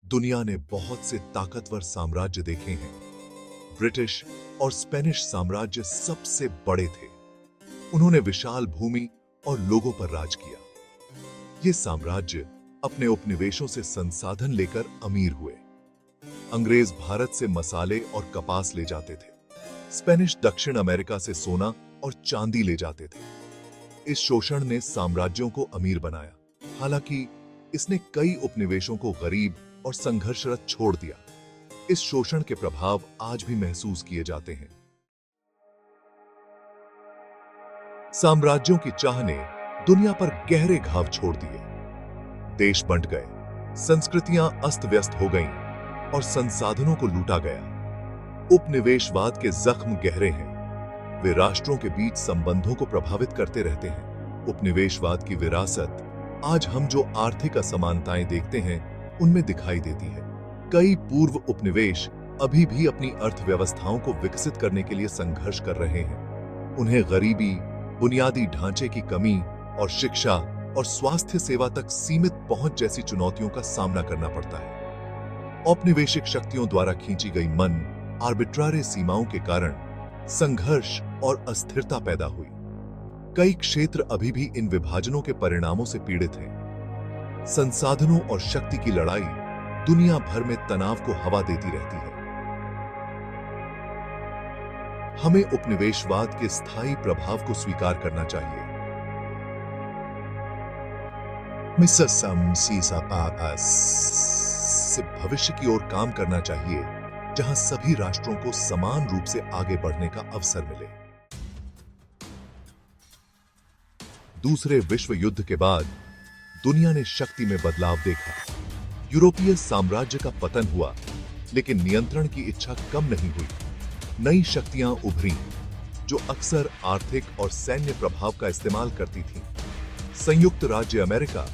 दुनिया ने बहुत से ताकतवर साम्राज्य देखे हैं। ब्रिटिश और स्पेनिश साम्राज्य सबसे बड़े थे। उन्होंने विशाल भूमि और लोगों पर राज किया। ये साम्राज्य अपने उपनिवेशों से संसाधन लेकर अमीर हुए। अंग्रेज भारत से मसाले और कपास ले जाते थे। स्पेनिश दक्षिण अमेरिका से सोना और चांदी ले जाते थे। इस शोषण ने साम्राज्यों को अमीर बनाया, हालांकि इसने कई उपनिवेशों को गरीब और संघर्षरत छोड़ दिया। इस शोषण के प्रभाव आज भी महसूस किए जाते हैं। साम्राज्यों की चाह ने दुनिया पर गहरे घाव छोड़ दिए। देश बंट गए, संस्कृतियां अस्त व्यस्त हो गईं और संसाधनों को लूटा गया। उपनिवेशवाद के जख्म गहरे हैं। वे राष्ट्रों के बीच संबंधों को प्रभावित करते रहते हैं। उपनिवेशवाद की विरासत आज हम जो आर्थिक असमानताएं देखते हैं उनमें दिखाई देती है। कई पूर्व उपनिवेश अभी भी अपनी अर्थव्यवस्थाओं को विकसित करने के लिए संघर्ष कर रहे हैं। उन्हें गरीबी, बुनियादी ढांचे की कमी और शिक्षा और स्वास्थ्य सेवा तक सीमित पहुंच जैसी चुनौतियों का सामना करना पड़ता है। औपनिवेशिक शक्तियों द्वारा खींची गई मन आर्बिट्रारी सीमाओं के कारण संघर्ष और अस्थिरता पैदा हुई। कई क्षेत्र अभी भी इन विभाजनों के परिणामों से पीड़ित हैं। संसाधनों और शक्ति की लड़ाई दुनिया भर में तनाव को हवा देती रहती है। हमें उपनिवेशवाद के स्थायी प्रभाव को स्वीकार करना चाहिए। से भविष्य की ओर काम करना चाहिए, जहां सभी राष्ट्रों को समान रूप से आगे बढ़ने का अवसर मिले। दूसरे विश्व युद्ध के बाद दुनिया ने शक्ति में बदलाव देखा। यूरोपीय साम्राज्य का पतन हुआ, लेकिन नियंत्रण की इच्छा कम नहीं हुई। नई शक्तियां उभरी जो अक्सर आर्थिक और सैन्य प्रभाव का इस्तेमाल करती थीं। संयुक्त राज्य अमेरिका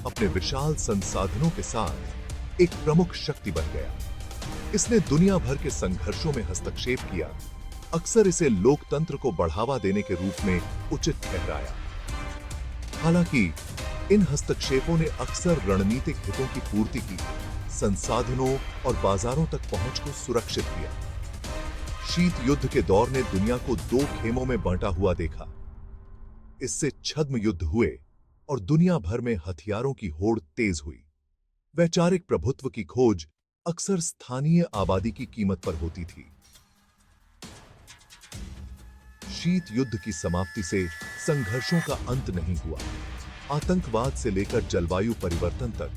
अपने विशाल संसाधनों के साथ एक प्रमुख शक्ति बन गया। इसने दुनिया भर के संघर्षों में हस्तक्षेप किया। अक्सर इसे लोकतंत्र को बढ़ावा देने के रूप में उचित ठहराया। हालांकि इन हस्तक्षेपों ने अक्सर रणनीतिक हितों की पूर्ति की, संसाधनों और बाजारों तक पहुंच को सुरक्षित किया। शीत युद्ध के दौर ने दुनिया को दो खेमों में बांटा हुआ देखा। इससे छद्म युद्ध हुए और दुनिया भर में हथियारों की होड़ तेज हुई। वैचारिक प्रभुत्व की खोज अक्सर स्थानीय आबादी की कीमत पर होती थी। शीत युद्ध की समाप्ति से संघर्षों का अंत नहीं हुआ। आतंकवाद से लेकर जलवायु परिवर्तन तक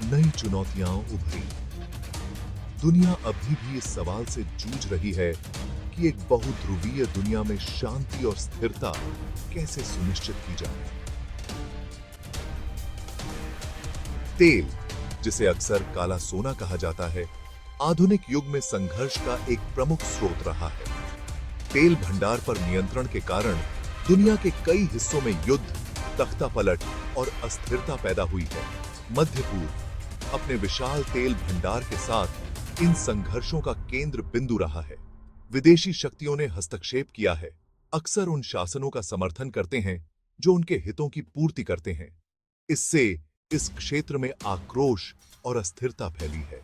नई चुनौतियां उभरी। दुनिया अभी भी इस सवाल से जूझ रही है कि एक बहुध्रुवीय दुनिया में शांति और स्थिरता कैसे सुनिश्चित की जाए। तेल, जिसे अक्सर काला सोना कहा जाता है, आधुनिक युग में संघर्ष का एक प्रमुख स्रोत रहा है। तेल भंडार पर नियंत्रण के कारण दुनिया के कई हिस्सों में युद्ध, तख्तापलट और अस्थिरता पैदा हुई है। मध्य पूर्व अपने विशाल तेल भंडार के साथ इन संघर्षों का केंद्र बिंदु रहा है। विदेशी शक्तियों ने हस्तक्षेप किया है, अक्सर उन शासनों का समर्थन करते हैं जो उनके हितों की पूर्ति करते हैं। इससे इस क्षेत्र में आक्रोश और अस्थिरता फैली है।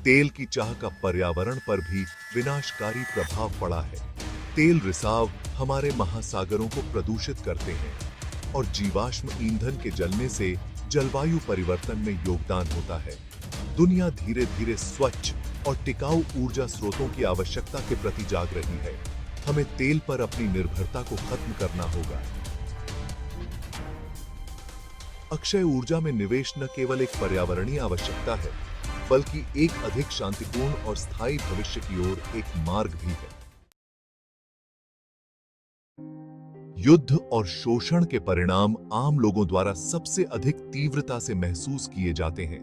तेल की चाह का पर्यावरण पर भी विनाशकारी प्रभाव पड़ा है। तेल रिसाव हमारे महासागरों को प्रदूषित करते हैं और जीवाश्म ईंधन के जलने से जलवायु परिवर्तन में योगदान होता है। दुनिया धीरे धीरे स्वच्छ और टिकाऊ ऊर्जा स्रोतों की आवश्यकता के प्रति जाग रही है। हमें तेल पर अपनी निर्भरता को खत्म करना होगा। अक्षय ऊर्जा में निवेश न केवल एक पर्यावरणीय आवश्यकता है, बल्कि एक अधिक शांतिपूर्ण और स्थायी भविष्य की ओर एक मार्ग भी है। युद्ध और शोषण के परिणाम आम लोगों द्वारा सबसे अधिक तीव्रता से महसूस किए जाते हैं।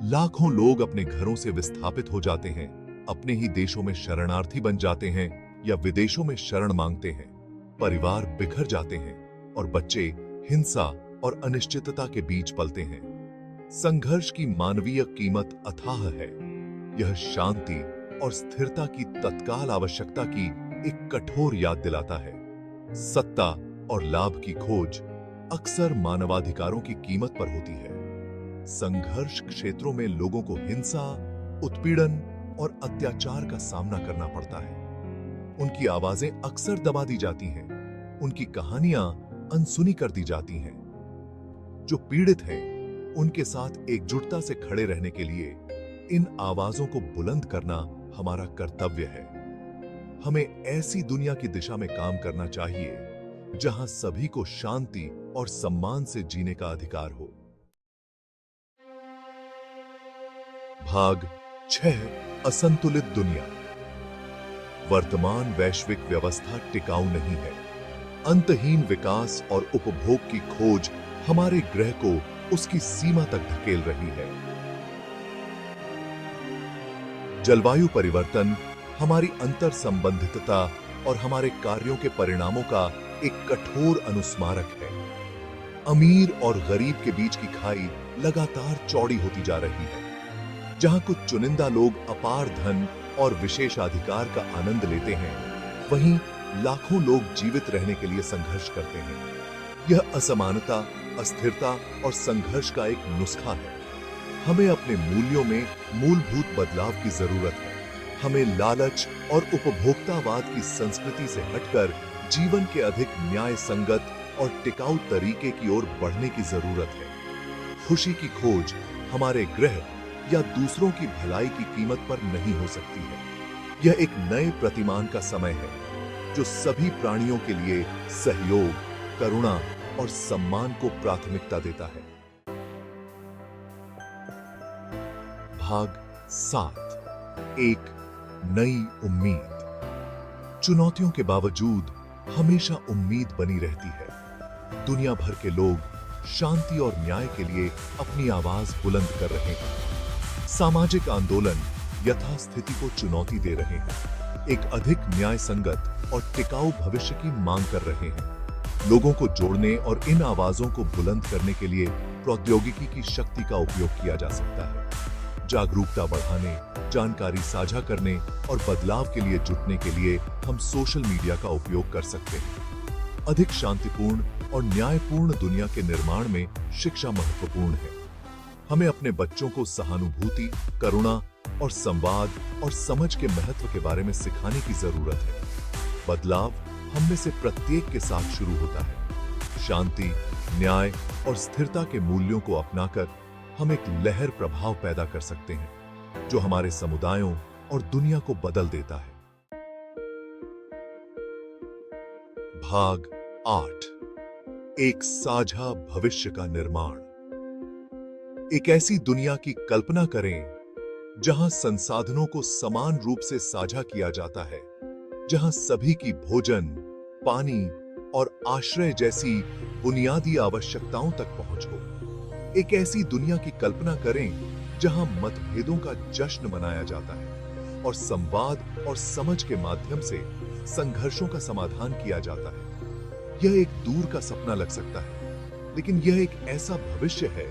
लाखों लोग अपने घरों से विस्थापित हो जाते हैं, अपने ही देशों में शरणार्थी बन जाते हैं या विदेशों में शरण मांगते हैं। परिवार बिखर जाते हैं और बच्चे हिंसा और अनिश्चितता के बीच पलते हैं। संघर्ष की मानवीय कीमत अथाह है। यह शांति और स्थिरता की तत्काल आवश्यकता की एक कठोर याद दिलाता है। सत्ता और लाभ की खोज अक्सर मानवाधिकारों की कीमत पर होती है। संघर्ष क्षेत्रों में लोगों को हिंसा, उत्पीड़न और अत्याचार का सामना करना पड़ता है। उनकी आवाजें अक्सर दबा दी जाती हैं, उनकी कहानियां अनसुनी कर दी जाती हैं। जो पीड़ित हैं, उनके साथ एकजुटता से खड़े रहने के लिए इन आवाजों को बुलंद करना हमारा कर्तव्य है। हमें ऐसी दुनिया की दिशा में काम करना चाहिए जहां सभी को शांति और सम्मान से जीने का अधिकार हो। भाग 6, असंतुलित दुनिया। वर्तमान वैश्विक व्यवस्था टिकाऊ नहीं है। अंतहीन विकास और उपभोग की खोज हमारे ग्रह को उसकी सीमा तक धकेल रही है। जलवायु परिवर्तन हमारी अंतर संबंधितता और हमारे कार्यों के परिणामों का एक कठोर अनुस्मारक है। अमीर और गरीब के बीच की खाई लगातार चौड़ी होती जा रही है। जहां कुछ चुनिंदा लोग अपार धन और विशेषाधिकार का आनंद लेते हैं, वहीं लाखों लोग जीवित रहने के लिए संघर्ष करते हैं। यह असमानता, अस्थिरता और संघर्ष का एक नुस्खा है। हमें अपने मूल्यों में मूलभूत बदलाव की जरूरत है। हमें लालच और उपभोक्तावाद की संस्कृति से हटकर जीवन के अधिक न्याय संगत और टिकाऊ तरीके की ओर बढ़ने की जरूरत है। खुशी की खोज हमारे ग्रह या दूसरों की भलाई की कीमत पर नहीं हो सकती है। यह एक नए प्रतिमान का समय है जो सभी प्राणियों के लिए सहयोग, करुणा और सम्मान को प्राथमिकता देता है। भाग 7, एक नई उम्मीद। चुनौतियों के बावजूद हमेशा उम्मीद बनी रहती है। दुनिया भर के लोग शांति और न्याय के लिए अपनी आवाज बुलंद कर रहे हैं। सामाजिक आंदोलन यथास्थिति को चुनौती दे रहे हैं, एक अधिक न्याय संगत और टिकाऊ भविष्य की मांग कर रहे हैं। लोगों को जोड़ने और इन आवाजों को बुलंद करने के लिए प्रौद्योगिकी की शक्ति का उपयोग किया जा सकता है। जागरूकता बढ़ाने, जानकारी साझा करने और बदलाव के लिए जुटने के लिए हम सोशल मीडिया का उपयोग कर सकते हैं। अधिक शांतिपूर्ण और न्यायपूर्ण दुनिया के निर्माण में शिक्षा महत्वपूर्ण है। हमें अपने बच्चों को सहानुभूति, करुणा और संवाद और समझ के महत्व के बारे में सिखाने की जरूरत है। बदलाव हम में से प्रत्येक के साथ शुरू होता है। शांति, न्याय और स्थिरता के मूल्यों को अपनाकर हम एक लहर प्रभाव पैदा कर सकते हैं जो हमारे समुदायों और दुनिया को बदल देता है। भाग 8, एक साझा भविष्य का निर्माण। एक ऐसी दुनिया की कल्पना करें जहां संसाधनों को समान रूप से साझा किया जाता है, जहां सभी की भोजन, पानी और आश्रय जैसी बुनियादी आवश्यकताओं तक पहुंच हो। एक ऐसी दुनिया की कल्पना करें जहां मतभेदों का जश्न मनाया जाता है और संवाद और समझ के माध्यम से संघर्षों का समाधान किया जाता है। यह एक दूर का सपना लग सकता है, लेकिन यह एक ऐसा भविष्य है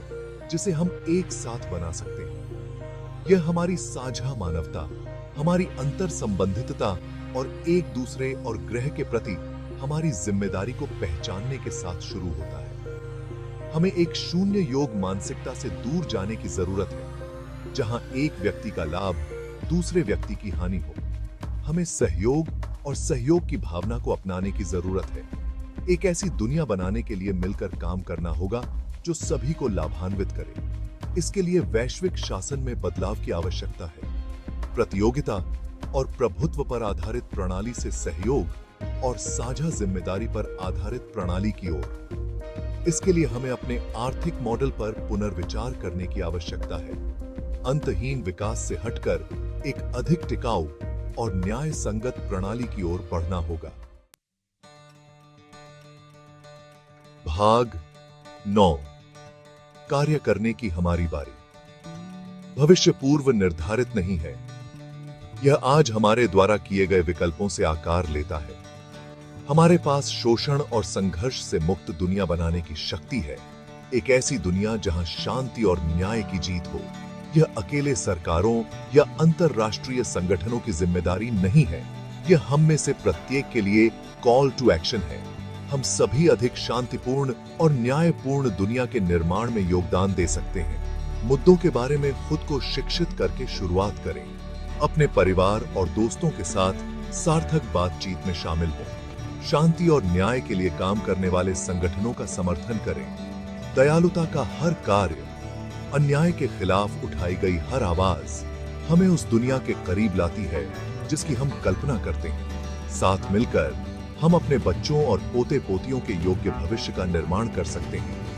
जिसे हम एक साथ बना सकते हैं। यह हमारी साझा मानवता, हमारी अंतर संबंधितता और एक दूसरे और ग्रह के प्रति हमारी जिम्मेदारी को पहचानने के साथ शुरू होता है। हमें एक शून्य योग मानसिकता से दूर जाने की जरूरत है, जहां एक व्यक्ति का लाभ दूसरे व्यक्ति की हानि हो। हमें सहयोग और सहयोग की भावना को अपनाने की जरूरत है। एक ऐसी दुनिया बनाने के लिए मिलकर काम करना होगा जो सभी को लाभान्वित करे। इसके लिए वैश्विक शासन में बदलाव की आवश्यकता है। प्रतियोगिता और प्रभुत्व पर आधारित प्रणाली से सहयोग और साझा जिम्मेदारी पर आधारित प्रणाली की ओर। इसके लिए हमें अपने आर्थिक मॉडल पर पुनर्विचार करने की आवश्यकता है। अंतहीन विकास से हटकर एक अधिक टिकाऊ और न्याय संगत प्रणाली की ओर बढ़ना होगा। भाग 9, कार्य करने की हमारी बारी। भविष्य पूर्व निर्धारित नहीं है, यह आज हमारे द्वारा किए गए विकल्पों से आकार लेता है। हमारे पास शोषण और संघर्ष से मुक्त दुनिया बनाने की शक्ति है, एक ऐसी दुनिया जहां शांति और न्याय की जीत हो। यह अकेले सरकारों या अंतरराष्ट्रीय संगठनों की जिम्मेदारी नहीं है, यह हम में से प्रत्येक के लिए कॉल टू एक्शन है। हम सभी अधिक शांतिपूर्ण और न्यायपूर्ण दुनिया के निर्माण में योगदान दे सकते हैं। मुद्दों के बारे में खुद को शिक्षित करके शुरुआत करें। अपने परिवार और दोस्तों के साथ सार्थक बातचीत में शामिल हों। शांति और न्याय के लिए काम करने वाले संगठनों का समर्थन करें। दयालुता का हर कार्य, अन्याय के खिलाफ उठाई गई हर आवाज हमें उस दुनिया के करीब लाती है जिसकी हम कल्पना करते हैं। साथ मिलकर हम अपने बच्चों और पोते पोतियों के योग्य भविष्य का निर्माण कर सकते हैं।